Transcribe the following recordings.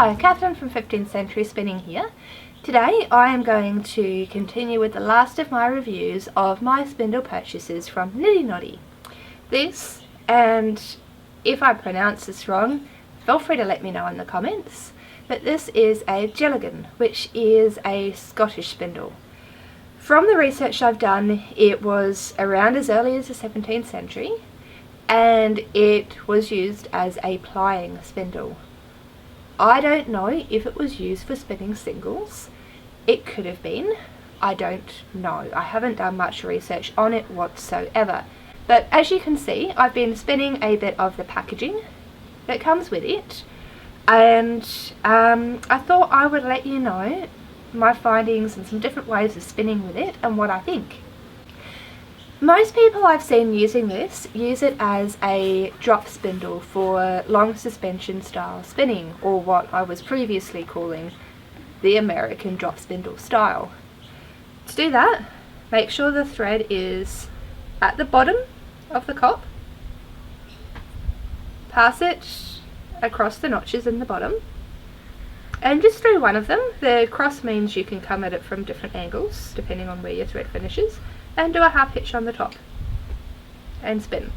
Hi, Catherine from 15th Century Spinning here. Today I am going to continue with the last of my reviews of my spindle purchases from Niddy Noddy. This, and if I pronounce this wrong, feel free to let me know in the comments, but this is a Dealgan, which is a Scottish spindle. From the research I've done, it was around as early as the 17th century, and it was used as a plying spindle. I don't know if it was used for spinning singles. It could have been. I don't know. I haven't done much research on it whatsoever. But as you can see, I've been spinning a bit of the packaging that comes with it, and I thought I would let you know my findings and some different ways of spinning with it and what I think. Most people I've seen using this use it as a drop spindle for long suspension style spinning, or what I was previously calling the American drop spindle style. To do that, make sure the thread is at the bottom of the cop, pass it across the notches in the bottom, and just through one of them. The cross means you can come at it from different angles depending on where your thread finishes, and do a half hitch on the top and spin.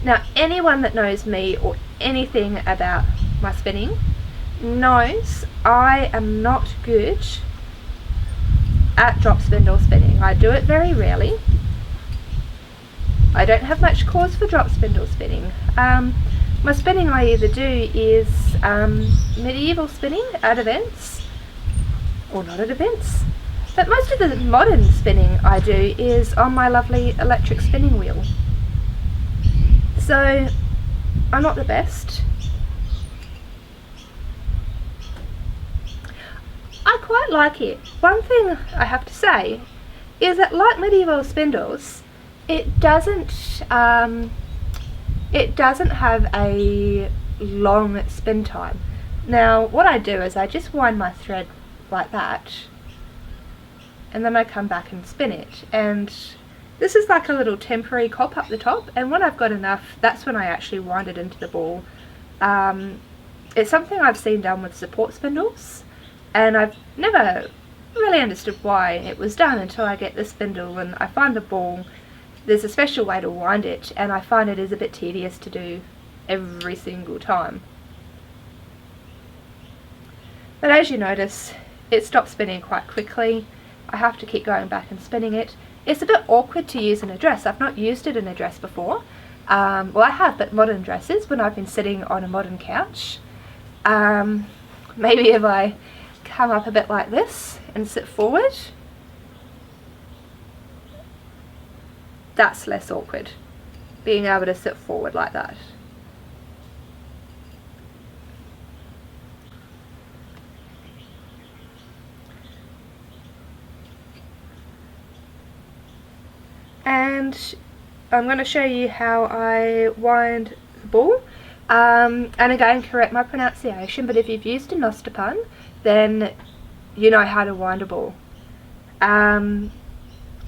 Now, anyone that knows me or anything about my spinning knows I am not good at drop spindle spinning. I do it very rarely. I don't have much cause for drop spindle spinning. My spinning I either do is medieval spinning at events, or not at events, but most of the modern spinning I do is on my lovely electric spinning wheel. So I'm not the best. I quite like it. One thing I have to say is that, like medieval spindles, it doesn't have a long spin time. Now what I do is I just wind my thread like that, and then I come back and spin it, and this is like a little temporary cop up the top, and when I've got enough, that's when I actually wind it into the ball. It's something I've seen done with support spindles, and I've never really understood why it was done until I get the spindle and I find the ball. There's a special way to wind it, and I find it is a bit tedious to do every single time. But as you notice, it stops spinning quite quickly. I have to keep going back and spinning it. It's a bit awkward to use in a dress. I've not used it in a dress before. Well, I have, but modern dresses, when I've been sitting on a modern couch. Maybe if I come up a bit like this and sit forward, that's less awkward, being able to sit forward like that. And I'm going to show you how I wind the ball, and again, correct my pronunciation, but if you've used a nostopan, then you know how to wind a ball.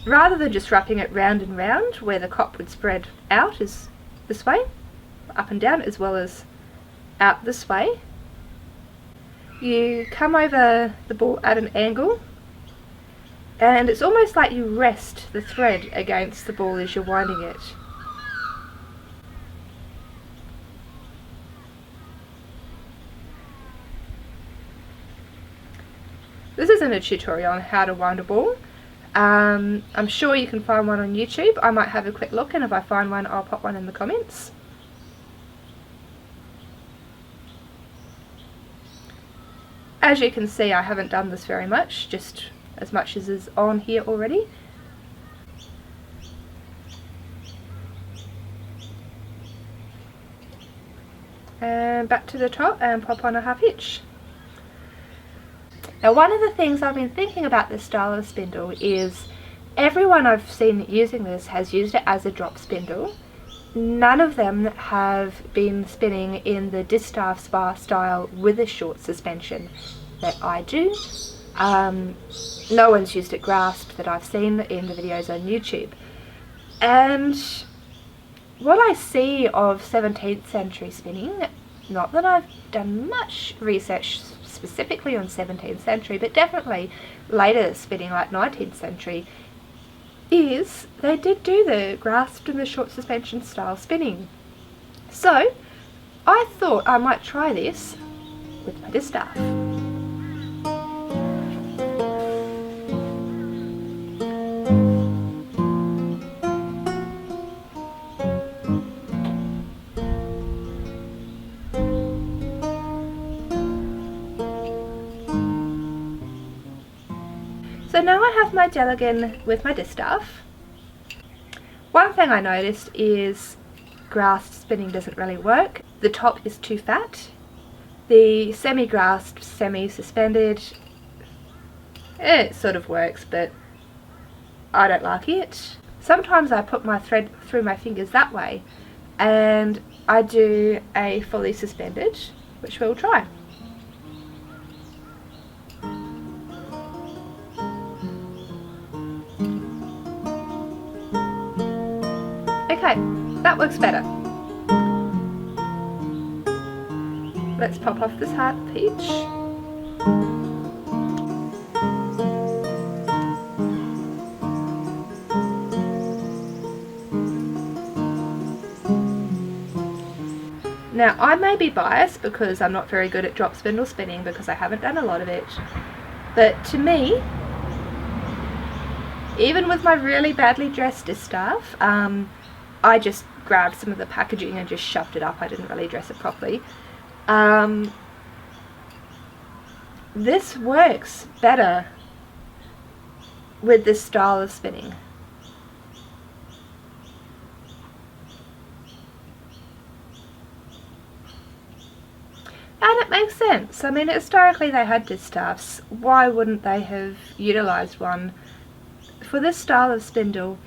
Rather than just wrapping it round and round, where the cop would spread out is this way, up and down, as well as out this way, you come over the ball at an angle, and it's almost like you rest the thread against the ball as you're winding it. This isn't a tutorial on how to wind a ball. I'm sure you can find one on YouTube. I might have a quick look, and if I find one, I'll pop one in the comments. As you can see, I haven't done this very much, just as much as is on here already. And back to the top and pop on a half hitch. Now, one of the things I've been thinking about this style of spindle is everyone I've seen using this has used it as a drop spindle. None of them have been spinning in the distaff spar style with a short suspension that I do. No one's used it grasped that I've seen in the videos on YouTube. And what I see of 17th century spinning, not that I've done much research specifically on 17th century, but definitely later spinning like 19th century, is they did do the grasped and the short suspension style spinning. So I thought I might try this with my distaff. So now I have my Dealgan with my distaff. One thing I noticed is grasped spinning doesn't really work. The top is too fat. The semi-grasped, semi-suspended, it sort of works, but I don't like it. Sometimes I put my thread through my fingers that way, and I do a fully suspended, which we'll try. Okay, that works better. Let's pop off this heart peach. Now I may be biased because I'm not very good at drop spindle spinning because I haven't done a lot of it, but to me, even with my really badly dressed distaff, I just grabbed some of the packaging and just shoved it up. I didn't really dress it properly. This works better with this style of spinning. And it makes sense. I mean, historically they had distaffs. Why wouldn't they have utilised one for this style of spindle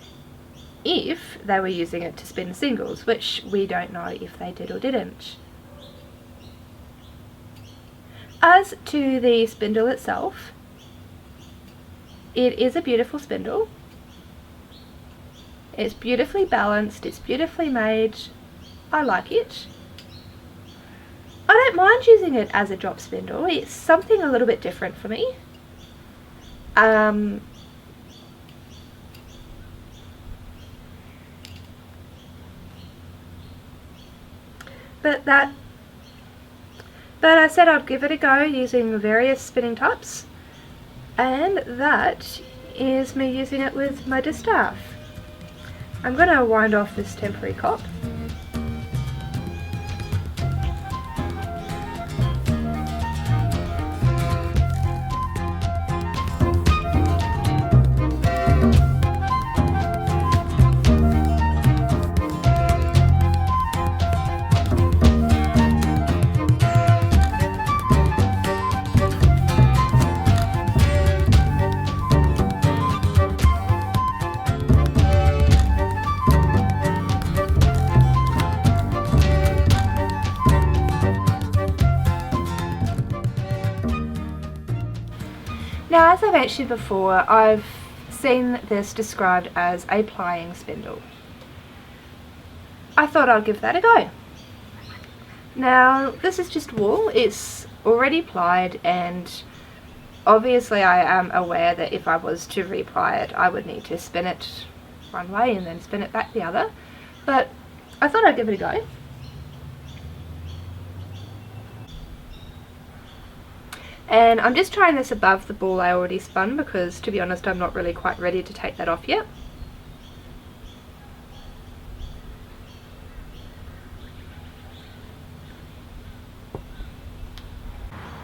if they were using it to spin singles, which we don't know if they did or didn't. As to the spindle itself, it is a beautiful spindle. It's beautifully balanced, it's beautifully made. I like it. I don't mind using it as a drop spindle. It's something a little bit different for me. But I said I'd give it a go using various spinning types, and that is me using it with my distaff. I'm going to wind off this temporary cop. Now, as I mentioned before, I've seen this described as a plying spindle. I thought I'd give that a go. Now, this is just wool. It's already plied, and obviously I am aware that if I was to re-ply it, I would need to spin it one way and then spin it back the other. But I thought I'd give it a go. And I'm just trying this above the ball I already spun because, to be honest, I'm not really quite ready to take that off yet.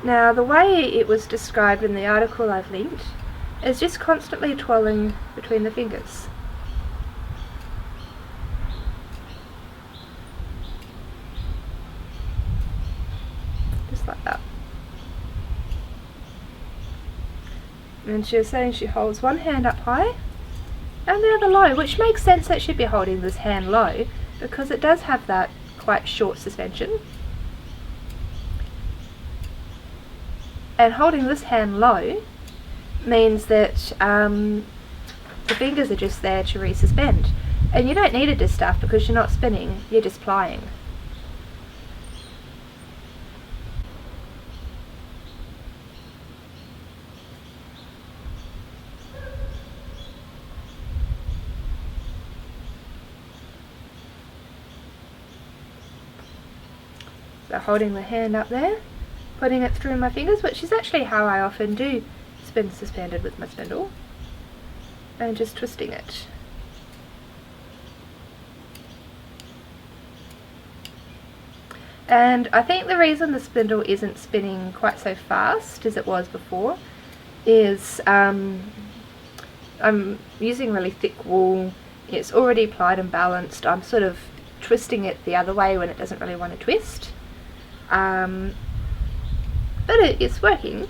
Now, the way it was described in the article I've linked is just constantly twirling between the fingers. Just like that. And she was saying she holds one hand up high and the other low, which makes sense that she'd be holding this hand low because it does have that quite short suspension. And holding this hand low means that the fingers are just there to resuspend. And you don't need a distaff because you're not spinning, you're just plying. So holding the hand up there, putting it through my fingers, which is actually how I often do spin suspended with my spindle, and just twisting it. And I think the reason the spindle isn't spinning quite so fast as it was before is I'm using really thick wool. It's already plied and balanced. I'm sort of twisting it the other way when it doesn't really want to twist. But it's working.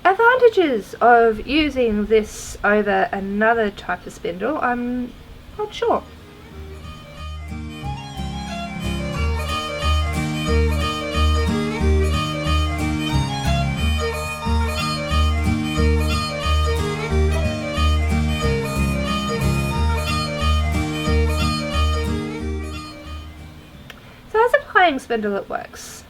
Advantages of using this over another type of spindle, I'm not sure. So as a plying spindle it works.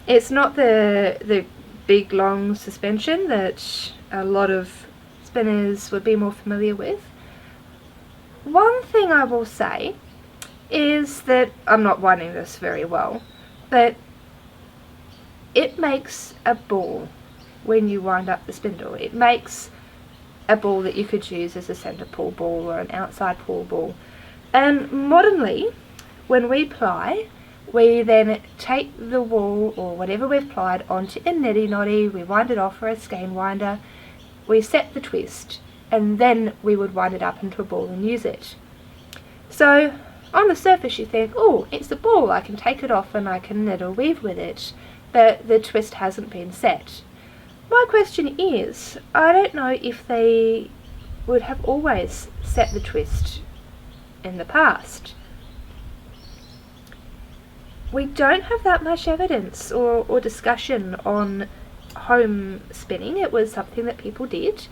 It's not the big long suspension that a lot of spinners would be more familiar with. One thing I will say is that I'm not winding this very well, but it makes a ball when you wind up the spindle. It makes a ball that you could use as a centre pull ball or an outside pull ball. And modernly, when we ply, we then take the wool or whatever we've plied onto a niddy noddy, we wind it off for a skein winder, we set the twist, and then we would wind it up into a ball and use it. So on the surface you think, oh, it's a ball, I can take it off and I can knit or weave with it, but the twist hasn't been set. My question is, I don't know if they would have always set the twist in the past. We don't have that much evidence or discussion on home spinning. It was something that people did.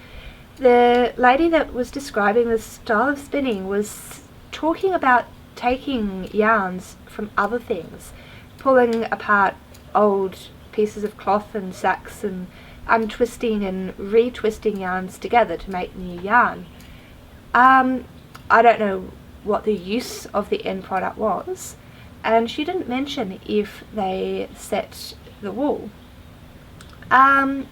The lady that was describing the style of spinning was talking about taking yarns from other things, pulling apart old pieces of cloth and sacks and untwisting and retwisting yarns together to make new yarn. I don't know what the use of the end product was, and she didn't mention if they set the wool. My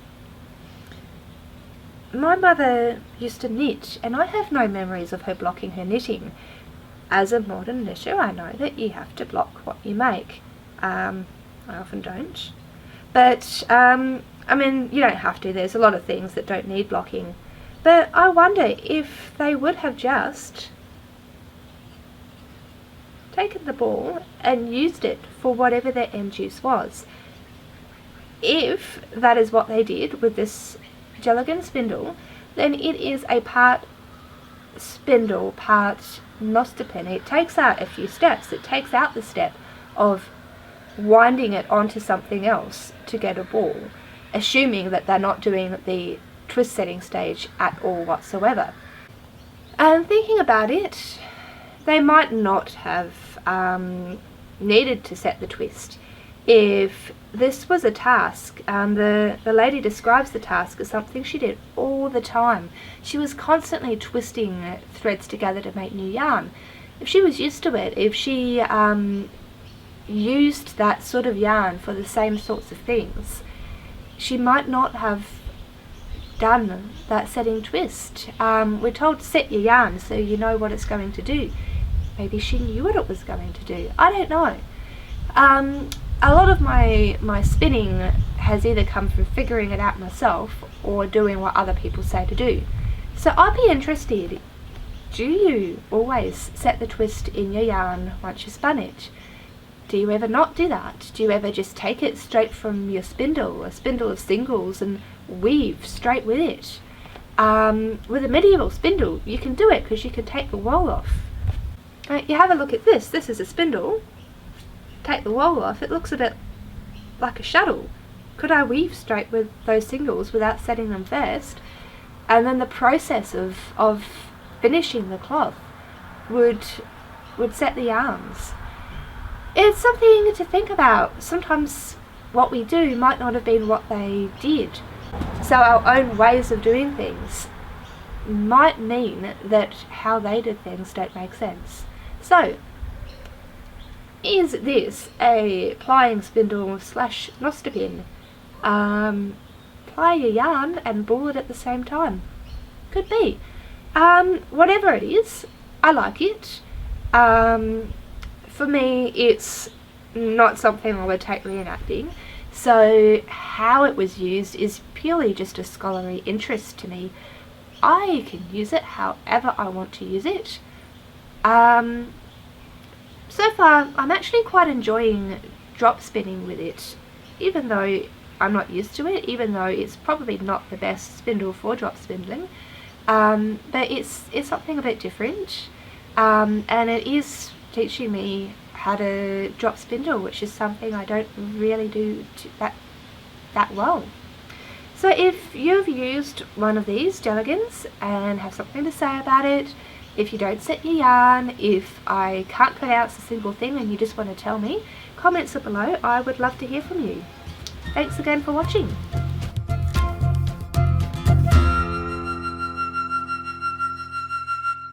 mother used to knit, and I have no memories of her blocking her knitting. As a modern knitter, I know that you have to block what you make. I often don't. But, I mean, you don't have to. There's a lot of things that don't need blocking. But I wonder if they would have just taken the ball and used it for whatever their end use was. If that is what they did with this Dealgan spindle, then it is a part spindle, part nostopin. It takes out a few steps. It takes out the step of winding it onto something else to get a ball, assuming that they're not doing the twist setting stage at all whatsoever. And thinking about it, they might not have needed to set the twist if this was a task. The lady describes the task as something she did all the time. She was constantly twisting threads together to make new yarn. If she was used to it, if she used that sort of yarn for the same sorts of things, she might not have done that setting twist. We're told to set your yarn so you know what it's going to do. Maybe she knew what it was going to do. I don't know. A lot of my spinning has either come from figuring it out myself or doing what other people say to do. So I'd be interested, do you always set the twist in your yarn once you spun it? Do you ever not do that? Do you ever just take it straight from your spindle, a spindle of singles, and weave straight with it? With a medieval spindle you can do it because you can take the wool off. You have a look at this. This is a spindle. take the wool off, it looks a bit like a shuttle. Could I weave straight with those singles without setting them first? And then the process of finishing the cloth would set the yarns. It's something to think about. Sometimes what we do might not have been what they did. So our own ways of doing things might mean that how they did things don't make sense. So, is this a plying spindle slash noster pin? Ply your yarn and ball it at the same time. Could be. Whatever it is, I like it. For me, it's not something I would take reenacting. So how it was used is purely just a scholarly interest to me. I can use it however I want to use it. So far, I'm actually quite enjoying drop spinning with it, even though I'm not used to it, even though it's probably not the best spindle for drop spindling. But it's something a bit different, and it is teaching me how to drop spindle, which is something I don't really do that well. So if you've used one of these Dealgans and have something to say about it, if you don't set your yarn, if I can't pronounce a single thing and you just want to tell me, comments are below. I would love to hear from you. Thanks again for watching.